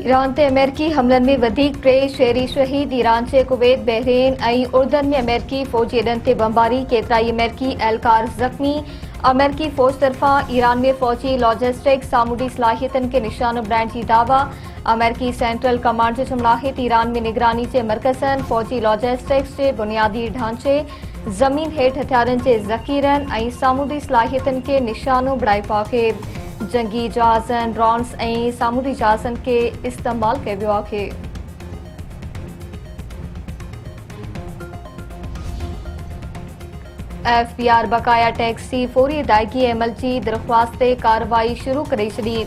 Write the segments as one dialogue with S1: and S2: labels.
S1: Iran ते अमेरिकी हमलन में वधीक 3 शहरी शहीद। ईरान से कुवैत, बहरीन ऐं उर्दन में अमेरिकी फौजी अड्डन ते बमबारी, केतिराई अमेरिकी एहलकार ज़ख्मी। अमेरिकी फौज तरफा ईरान में फौजी लॉजिस्टिक सामूंडी सलाहियतन के निशानो बनाइण जी दावा। अमेरिकी सेंट्रल कमांड जो चमड़ाहित ईरान में निगरानी के मरकज़न, फौजी लॉजिस्टिक्स के बुनियादी ढांचे, जमीन हेठ हथियारन के ज़ख़ीरन ऐं सामूंडी सलाहियतन के निशानो बणाए पाके। जंगी जहाज़न, ड्रोन्स ऐं सामूंडी जहाज़न के इस्तेमाल कयो वियो आहे। FBI बकाया टैक्स की फौरी अदायगी अमल की दरख्वास्त ते कार्रवाई शुरू करे छड़ी।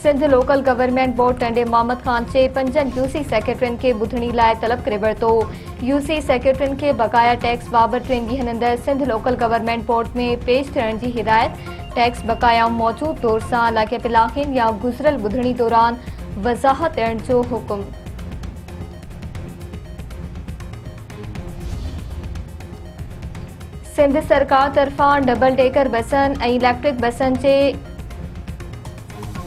S1: Sindh local government board Tando Mohammad Khan चे 5 UC सेक्रेटरियन के ॿुधणी लाइ तलब करे वरितो। UC सेक्रेटरियन के बकाया टैक्स बाबति 3 ॾींहनि अंदरि सिंध लोकल गवर्नमेंट बोर्ड में पेश थियण जी हिदायत। टैक्स बकाया मौजूद तौर से लाॻापियल आहिनि या गुज़िरियल ॿुधणी दौरान वज़ाहत ॾियण जो हुकुम। सिंध सरकार तरफा डबल डेकर बसन ऐं इलेक्ट्रिक बसन के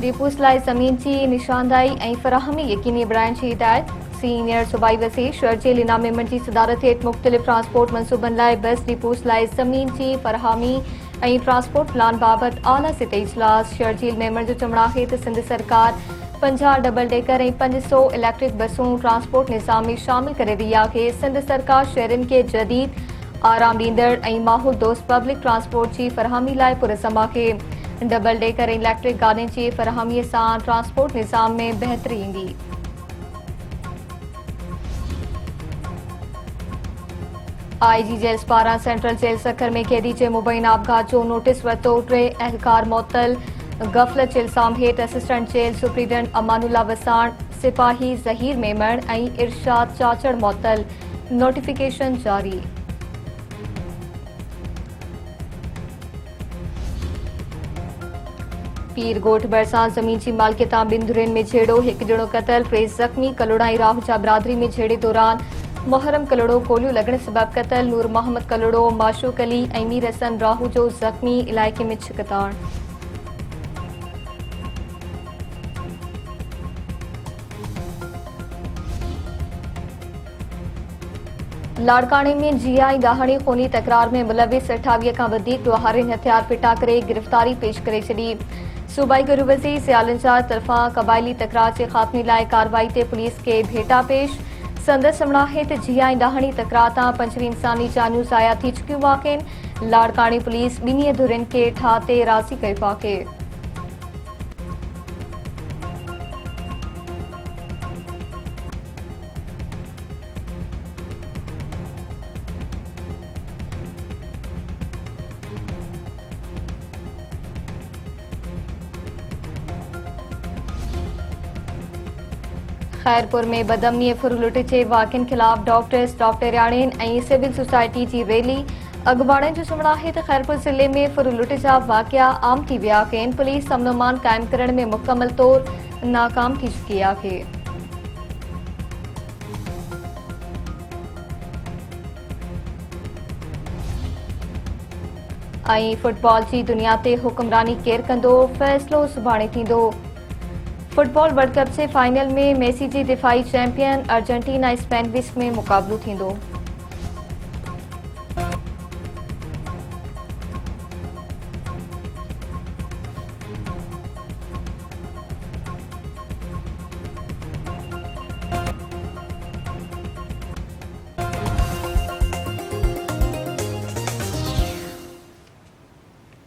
S1: डिपोस लाइ ज़मीन की निशानदाही ऐं फराहमी यकीनी बणाइण जी हिदायत। सीनियर सूबाई वज़ीर शर्जील इनाम मेमन की सदारत हेठ मुख़्तलिफ़ ट्रांसपोर्ट मनसूबन लाइ बस डिपोस लाइ ज़मीन की फराहमी ऐं ट्रांसपोर्ट प्लान बाबति आला सतही इजलास। शर्जील मेमन जो चमड़ाहित सिंध सरकार 50 डबल डेकर ऐं 500 इलेक्ट्रिक बसूं ट्रांसपोर्ट निज़ाम में शामिल करे रही आहे। सिंध सरकार शहरन के जदीद, आराम ॾींदड़ ऐं माहौल दोस्त पब्लिक ट्रांसपोर्ट की फराहमी लाइ पुरज़म आहे। डबल डेकर ऐं इलेक्ट्रिक गाॾियुनि की फराहमी सां ट्रांसपोर्ट निज़ाम में बहितरी ईंदी। IG जेल्स पारां सेंट्रल जेल सखर में कैदी के मुबैना आपघात जो नोटिस वरितो। 3 एहलकार मुअत्तल। गफ़लत जे इल्ज़ाम हेठ assistant jail superintendent Amanulla Wassan, सिपाही ज़हीर मेमण ऐं इरशाद चाचड़ मुअत्तल। नोटिफिकेशन जारी। पीर गोठ भरिसां ज़मीन की मालिकियत बिंदुरन में झेड़ो, 1 ॼणो क़तल, 3 ज़ख़्मी। कलोड़ा ऐं राहुजा बिरादरी में झेड़े दौरान मुहर्रम कलोड़ो गोलियों लगण सबब क़तल। नूर मोहम्मद कलोड़ो, माशूक अली ऐं मीर हसन राहू जो ज़ख़्मी। इलाइक़े में छिकताण। लाड़काने में जिया ऐं ॾाहणी खूनी तकरार में मुलविस 28 खां वधीक ॾोहारिन हथियार फिटा करे गिरफ़्तारी पेश करे छॾी। सूबाई गुरू वज़ीर सियाल इंचार्ज तरफा क़बाइली तकरार के ख़ात्मे लाइ कार्रवाई ते पुलिस के भेटा पेश। संदसि समड़ाहित जिया ऐं ॾाहणी तकरार तां 25 इंसानी जानियूं ज़ाया थी चुकियूं आहिनि। लाड़कानी पुलिस ॿिन्ही धुरिन के ठाह ते राज़ी कयो आहे। खैरपुर में बदअमनी फुरलुट के वाक़िन खिलाफ डॉक्टर्स, डॉक्टरियाणिन ऐं सिविल सोसाइटी की रैली। अगवाड़न जो चमड़ाहित खैरपुर ज़िले में फुरलुट जा वाक़िया आम थी विया आहिनि। पुलिस अमन अमान कायम करण में मुकम्मल तौर नाकाम थी चुकी आहे। ऐं फुटबॉल की दुनिया ते हुक्मरानी केर कंदो, फ़ैसिलो सुभाणे थींदो। फुटबॉल वर्ल्ड कप से फाइनल में मेसी की दिफाई चैंपियन अर्जेंटीना स्पेन विच में मुक़ाबलो थींदो।